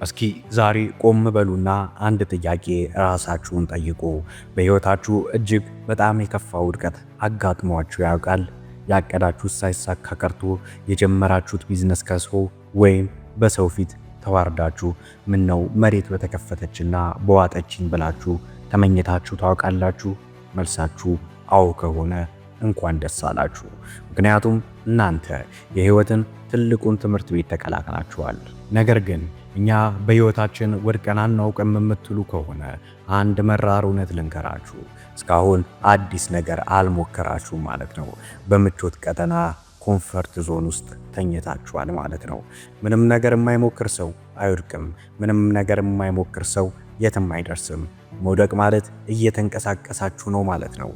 እስኪ ዛሬ ቆም በሉና አንድ ጥያቄ ራሳችሁን ጠይቁ። በሕይወታችሁ እጅግ በጣም የከፋ ውድቀት አጋጥሟችሁ ያውቃል? ያቀዳችሁት ሳይሳካ ቀርቶ የጀመራችሁት ቢዝነስ ከስሮ ወይም በሰው ፊት ተዋርዳችሁ ምነው መሬት በተከፈተችና በዋጠችኝ ብላችሁ ተመኝታችሁ ታውቃላችሁ? መልሳችሁ አዎ ከሆነ እንኳን ደስ አላችሁ። ምክንያቱም እናንተ የሕይወትን ትልቁን ትምህርት ቤት ተቀላቅላችኋል። ነገር ግን እኛ በሕይወታችን ወድቀን አናውቅም የምትሉ ከሆነ አንድ መራር እውነት ልንገራችሁ። እስካሁን አዲስ ነገር አልሞከራችሁም ማለት ነው። በምቾት ቀጠና ኮንፈርት ዞን ውስጥ ተኝታችኋል ማለት ነው። ምንም ነገር የማይሞክር ሰው አይወድቅም። ምንም ነገር የማይሞክር ሰው የትም አይደርስም። መውደቅ ማለት እየተንቀሳቀሳችሁ ነው ማለት ነው።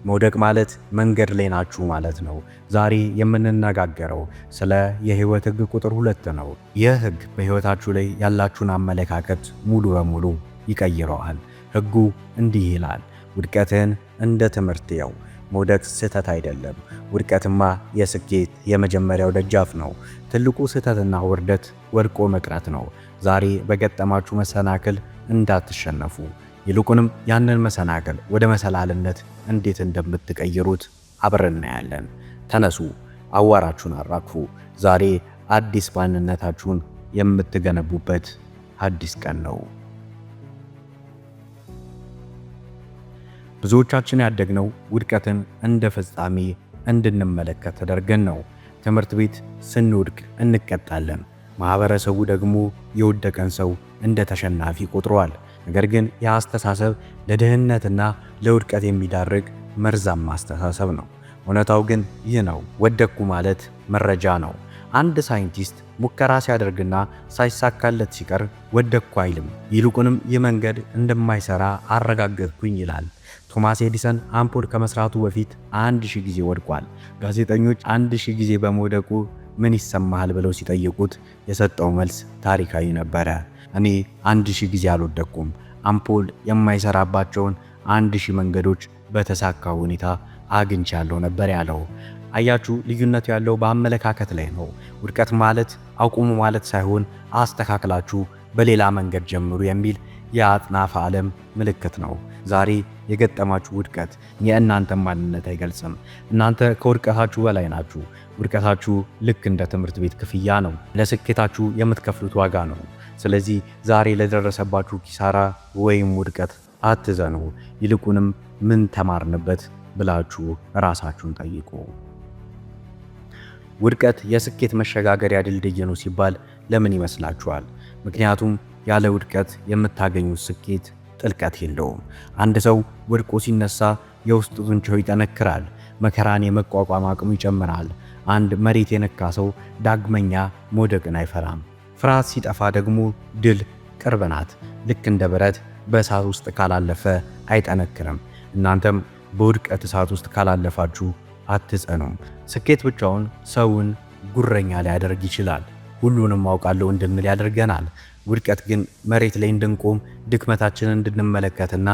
መውደቅ ማለት መንገድ ላይ ናችሁ ማለት ነው። ዛሬ የምንነጋገረው ስለ የህይወት ህግ ቁጥር 2 ነው። ይህ ህግ በህይወታችሁ ላይ ያላችሁን አመለካከት ሙሉ በሙሉ ይቀይረዋል። ህጉ እንዲህ ይላል፣ ውድቀትን እንደ ትምህርት ያው። መውደቅ ስህተት አይደለም። ውድቀትማ የስኬት የመጀመሪያው ደጃፍ ነው። ትልቁ ስህተትና ውርደት ወድቆ መቅረት ነው። ዛሬ በገጠማችሁ መሰናክል እንዳትሸነፉ፣ ይልቁንም ያንን መሰናክል ወደ መሰላልነት እንዴት እንደምትቀይሩት አብረን እናያለን። ተነሱ፣ አዋራችሁን አራግፉ። ዛሬ አዲስ ማንነታችሁን የምትገነቡበት አዲስ ቀን ነው። ብዙዎቻችን ያደግነው ውድቀትን እንደ ፍጻሜ እንድንመለከት ተደርገን ነው። ትምህርት ቤት ስንወድቅ እንቀጣለን። ማህበረሰቡ ደግሞ የወደቀን ሰው እንደ ተሸናፊ ቆጥሯል። ነገር ግን የአስተሳሰብ ለድህነትና ለውድቀት የሚዳርግ መርዛማ አስተሳሰብ ነው። እውነታው ግን ይህ ነው። ወደቅኩ ማለት መረጃ ነው። አንድ ሳይንቲስት ሙከራ ሲያደርግና ሳይሳካለት ሲቀር ወደቅኩ አይልም። ይልቁንም ይህ መንገድ እንደማይሰራ አረጋገጥኩኝ ይላል። ቶማስ ኤዲሰን አምፖል ከመስራቱ በፊት 1000 ጊዜ ወድቋል። ጋዜጠኞች 1000 ጊዜ በመውደቁ ምን ይሰማሃል ብለው ሲጠይቁት የሰጠው መልስ ታሪካዊ ነበረ። እኔ 1000 ጊዜ አልወደቅኩም። አምፖል የማይሰራባቸውን 1000 መንገዶች በተሳካ ሁኔታ አግኝቻለሁ ነበር ያለው። አያችሁ፣ ልዩነቱ ያለው በአመለካከት ላይ ነው። ውድቀት ማለት አቁሙ ማለት ሳይሆን አስተካክላችሁ በሌላ መንገድ ጀምሩ የሚል የአጥናፈ ዓለም ምልክት ነው። ዛሬ የገጠማችሁ ውድቀት የእናንተን ማንነት አይገልጽም። እናንተ ከውድቀታችሁ በላይ ናችሁ። ውድቀታችሁ ልክ እንደ ትምህርት ቤት ክፍያ ነው። ለስኬታችሁ የምትከፍሉት ዋጋ ነው። ስለዚህ ዛሬ ለደረሰባችሁ ኪሳራ ወይም ውድቀት አትዘኑ። ይልቁንም ምን ተማርንበት ብላችሁ ራሳችሁን ጠይቁ። ውድቀት የስኬት መሸጋገሪያ ድልድይ ነው ሲባል ለምን ይመስላችኋል? ምክንያቱም ያለ ውድቀት የምታገኙት ስኬት ጥልቀት የለውም። አንድ ሰው ወድቆ ሲነሳ የውስጡ ጡንቻው ይጠነክራል፣ መከራን የመቋቋም አቅሙ ይጨምራል። አንድ መሬት የነካ ሰው ዳግመኛ መውደቅን አይፈራም። ፍርሃት ሲጠፋ ደግሞ ድል ቅርብ ናት። ልክ እንደ ብረት በእሳት ውስጥ ካላለፈ አይጠነክርም። እናንተም በውድቀት እሳት ውስጥ ካላለፋችሁ አትጸኑም። ስኬት ብቻውን ሰውን ጉረኛ ሊያደርግ ይችላል። ሁሉንም አውቃለሁ እንድንል ያደርገናል። ውድቀት ግን መሬት ላይ እንድንቆም፣ ድክመታችንን እንድንመለከትና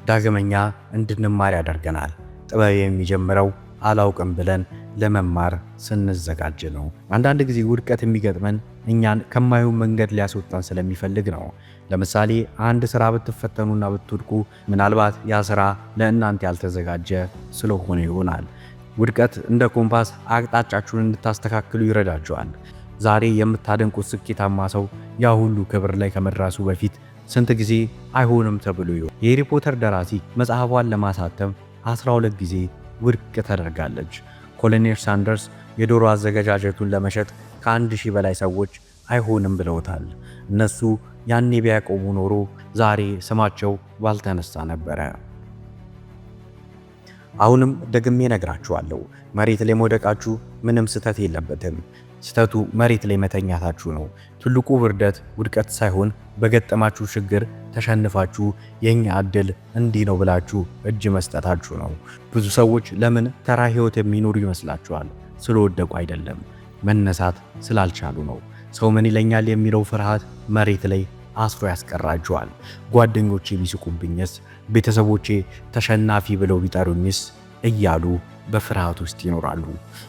ዳግመኛ እንድንማር ያደርገናል። ጥበብ የሚጀምረው አላውቅም ብለን ለመማር ስንዘጋጅ ነው። አንዳንድ ጊዜ ውድቀት የሚገጥመን እኛን ከማይሆን መንገድ ሊያስወጣን ስለሚፈልግ ነው። ለምሳሌ አንድ ስራ ብትፈተኑና ብትወድቁ ምናልባት ያ ስራ ለእናንተ ያልተዘጋጀ ስለሆነ ይሆናል። ውድቀት እንደ ኮምፓስ አቅጣጫችሁን እንድታስተካክሉ ይረዳችኋል። ዛሬ የምታደንቁት ስኬታማ ሰው ያ ሁሉ ክብር ላይ ከመድረሱ በፊት ስንት ጊዜ አይሆንም ተብሎ ይሆን? የሃሪ ፖተር ደራሲ መጽሐፏን ለማሳተም 12 ጊዜ ውድቅ ተደርጋለች። ኮሎኔል ሳንደርስ የዶሮ አዘገጃጀቱን ለመሸጥ ከ1000 በላይ ሰዎች አይሆንም ብለውታል። እነሱ ያኔ ቢያቆሙ ኖሮ ዛሬ ስማቸው ባልተነሳ ነበረ። አሁንም ደግሜ ነግራችኋለሁ፣ መሬት ላይ መውደቃችሁ ምንም ስህተት የለበትም። ስህተቱ መሬት ላይ መተኛታችሁ ነው። ትልቁ ውርደት ውድቀት ሳይሆን በገጠማችሁ ችግር ተሸንፋችሁ የኛ ዕድል እንዲህ ነው ብላችሁ እጅ መስጠታችሁ ነው። ብዙ ሰዎች ለምን ተራ ህይወት የሚኖሩ ይመስላችኋል? ስለወደቁ አይደለም፣ መነሳት ስላልቻሉ ነው። ሰው ምን ይለኛል የሚለው ፍርሃት መሬት ላይ አስሮ ያስቀራችኋል። ጓደኞቼ ቢስቁብኝስ፣ ቤተሰቦቼ ተሸናፊ ብለው ቢጠሩኝስ እያሉ በፍርሃት ውስጥ ይኖራሉ።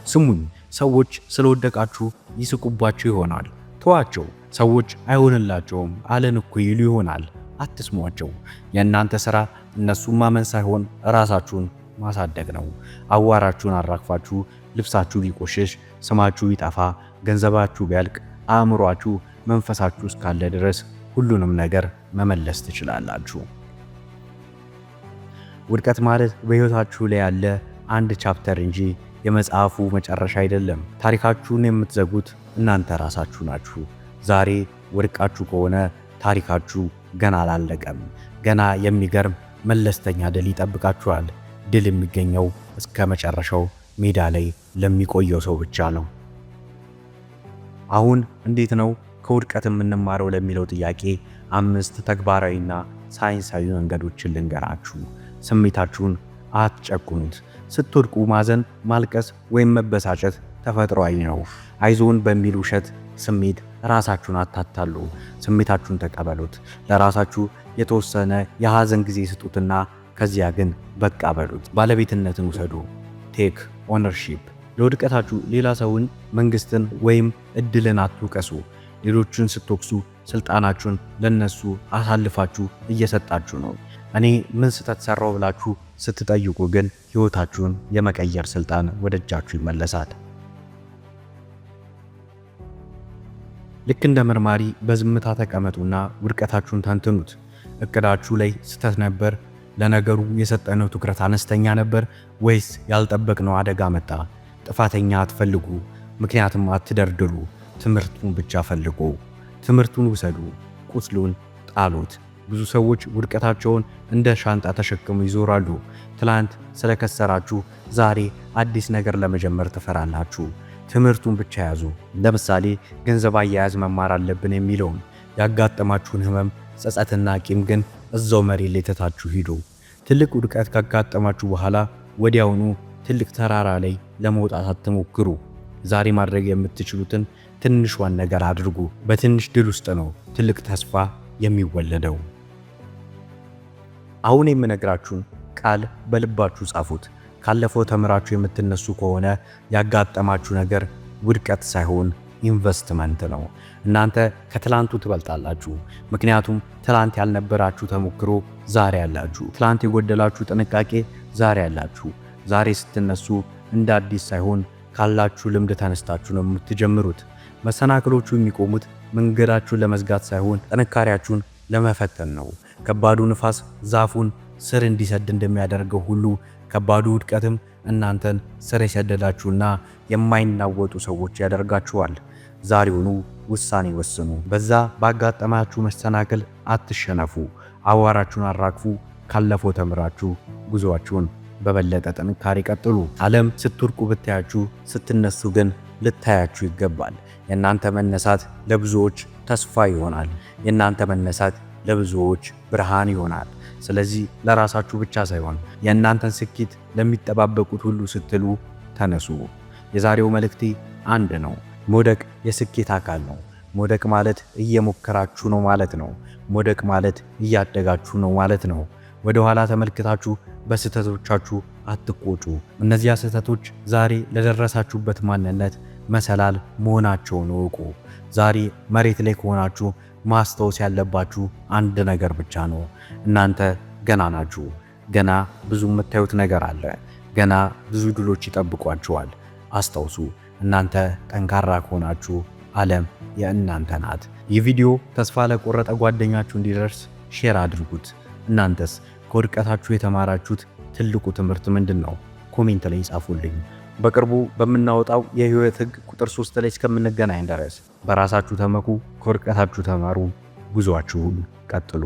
ስሙኝ፣ ሰዎች ስለወደቃችሁ ይስቁባችሁ ይሆናል። ተዋቸው። ሰዎች አይሆንላቸውም አለን እኮ ይሉ ይሆናል። አትስሟቸው። የእናንተ ሥራ እነሱን ማመን ሳይሆን ራሳችሁን ማሳደግ ነው። አዋራችሁን አራግፋችሁ ልብሳችሁ ቢቆሽሽ፣ ስማችሁ ቢጠፋ፣ ገንዘባችሁ ቢያልቅ፣ አእምሯችሁ መንፈሳችሁ እስካለ ድረስ ሁሉንም ነገር መመለስ ትችላላችሁ። ውድቀት ማለት በሕይወታችሁ ላይ ያለ አንድ ቻፕተር እንጂ የመጽሐፉ መጨረሻ አይደለም። ታሪካችሁን የምትዘጉት እናንተ ራሳችሁ ናችሁ። ዛሬ ወድቃችሁ ከሆነ ታሪካችሁ ገና አላለቀም። ገና የሚገርም መለስተኛ ድል ይጠብቃችኋል። ድል የሚገኘው እስከ መጨረሻው ሜዳ ላይ ለሚቆየው ሰው ብቻ ነው። አሁን እንዴት ነው ከውድቀት የምንማረው ለሚለው ጥያቄ 5 ተግባራዊና ሳይንሳዊ መንገዶችን ልንገራችሁ። ስሜታችሁን አትጨቁኑት። ስትወድቁ ማዘን፣ ማልቀስ ወይም መበሳጨት ተፈጥሯዊ ነው። አይዞን በሚል ውሸት ስሜት ራሳችሁን አታታሉ። ስሜታችሁን ተቀበሉት። ለራሳችሁ የተወሰነ የሐዘን ጊዜ ስጡትና ከዚያ ግን በቃ በሉት። ባለቤትነትን ውሰዱ። ቴክ ኦነርሺፕ። ለውድቀታችሁ ሌላ ሰውን፣ መንግስትን ወይም እድልን አትውቀሱ። ሌሎችን ስትወቅሱ ስልጣናችሁን ለነሱ አሳልፋችሁ እየሰጣችሁ ነው። እኔ ምን ስህተት ሰራው ብላችሁ ስትጠይቁ ግን ሕይወታችሁን የመቀየር ስልጣን ወደ እጃችሁ ይመለሳል። ልክ እንደ መርማሪ በዝምታ ተቀመጡና ውድቀታችሁን ተንትኑት። እቅዳችሁ ላይ ስህተት ነበር? ለነገሩ የሰጠነው ትኩረት አነስተኛ ነበር? ወይስ ያልጠበቅነው አደጋ መጣ? ጥፋተኛ አትፈልጉ፣ ምክንያቱም አትደርድሩ። ትምህርቱን ብቻ ፈልጉ። ትምህርቱን ውሰዱ፣ ቁስሉን ጣሉት። ብዙ ሰዎች ውድቀታቸውን እንደ ሻንጣ ተሸክመው ይዞራሉ። ትላንት ስለከሰራችሁ ዛሬ አዲስ ነገር ለመጀመር ትፈራላችሁ። ትምህርቱን ብቻ ያዙ። ለምሳሌ ገንዘብ አያያዝ መማር አለብን የሚለውን። ያጋጠማችሁን ህመም፣ ጸጸትና ቂም ግን እዛው መሬት ላይ ትታችሁ ሂዱ። ትልቅ ውድቀት ካጋጠማችሁ በኋላ ወዲያውኑ ትልቅ ተራራ ላይ ለመውጣት አትሞክሩ። ዛሬ ማድረግ የምትችሉትን ትንሿን ነገር አድርጉ። በትንሽ ድል ውስጥ ነው ትልቅ ተስፋ የሚወለደው። አሁን የምነግራችሁን ቃል በልባችሁ ጻፉት። ካለፈው ተምራችሁ የምትነሱ ከሆነ ያጋጠማችሁ ነገር ውድቀት ሳይሆን ኢንቨስትመንት ነው። እናንተ ከትላንቱ ትበልጣላችሁ። ምክንያቱም ትላንት ያልነበራችሁ ተሞክሮ ዛሬ ያላችሁ፣ ትላንት የጎደላችሁ ጥንቃቄ ዛሬ ያላችሁ። ዛሬ ስትነሱ እንደ አዲስ ሳይሆን ካላችሁ ልምድ ተነስታችሁ ነው የምትጀምሩት። መሰናክሎቹ የሚቆሙት መንገዳችሁን ለመዝጋት ሳይሆን ጥንካሬያችሁን ለመፈተን ነው። ከባዱ ንፋስ ዛፉን ስር እንዲሰድ እንደሚያደርገው ሁሉ ከባዱ ውድቀትም እናንተን ስር የሰደዳችሁና የማይናወጡ ሰዎች ያደርጋችኋል። ዛሬውኑ ውሳኔ ወስኑ። በዛ ባጋጠማችሁ መሰናክል አትሸነፉ። አዋራችሁን አራግፉ። ካለፈው ተምራችሁ ጉዞአችሁን በበለጠ ጥንካሬ ቀጥሉ። ዓለም ስትወድቁ ብታያችሁ፣ ስትነሱ ግን ልታያችሁ ይገባል። የእናንተ መነሳት ለብዙዎች ተስፋ ይሆናል። የእናንተ መነሳት ለብዙዎች ብርሃን ይሆናል። ስለዚህ ለራሳችሁ ብቻ ሳይሆን የእናንተን ስኬት ለሚጠባበቁት ሁሉ ስትሉ ተነሱ። የዛሬው መልእክቴ አንድ ነው። መውደቅ የስኬት አካል ነው። መውደቅ ማለት እየሞከራችሁ ነው ማለት ነው። መውደቅ ማለት እያደጋችሁ ነው ማለት ነው። ወደ ኋላ ተመልክታችሁ በስህተቶቻችሁ አትቆጩ። እነዚያ ስህተቶች ዛሬ ለደረሳችሁበት ማንነት መሰላል መሆናቸውን እወቁ። ዛሬ መሬት ላይ ከሆናችሁ ማስታወስ ያለባችሁ አንድ ነገር ብቻ ነው። እናንተ ገና ናችሁ። ገና ብዙ የምታዩት ነገር አለ። ገና ብዙ ድሎች ይጠብቋችኋል። አስታውሱ፣ እናንተ ጠንካራ ከሆናችሁ ዓለም የእናንተ ናት። ይህ ቪዲዮ ተስፋ ለቆረጠ ጓደኛችሁ እንዲደርስ ሼር አድርጉት። እናንተስ ከውድቀታችሁ የተማራችሁት ትልቁ ትምህርት ምንድን ነው? ኮሜንት ላይ ጻፉልኝ። በቅርቡ በምናወጣው የህይወት ህግ ቁጥር 3 ላይ እስከምንገናኝ ድረስ በራሳችሁ ተመኩ፣ ከውድቀታችሁ ተማሩ፣ ጉዟችሁን ቀጥሉ።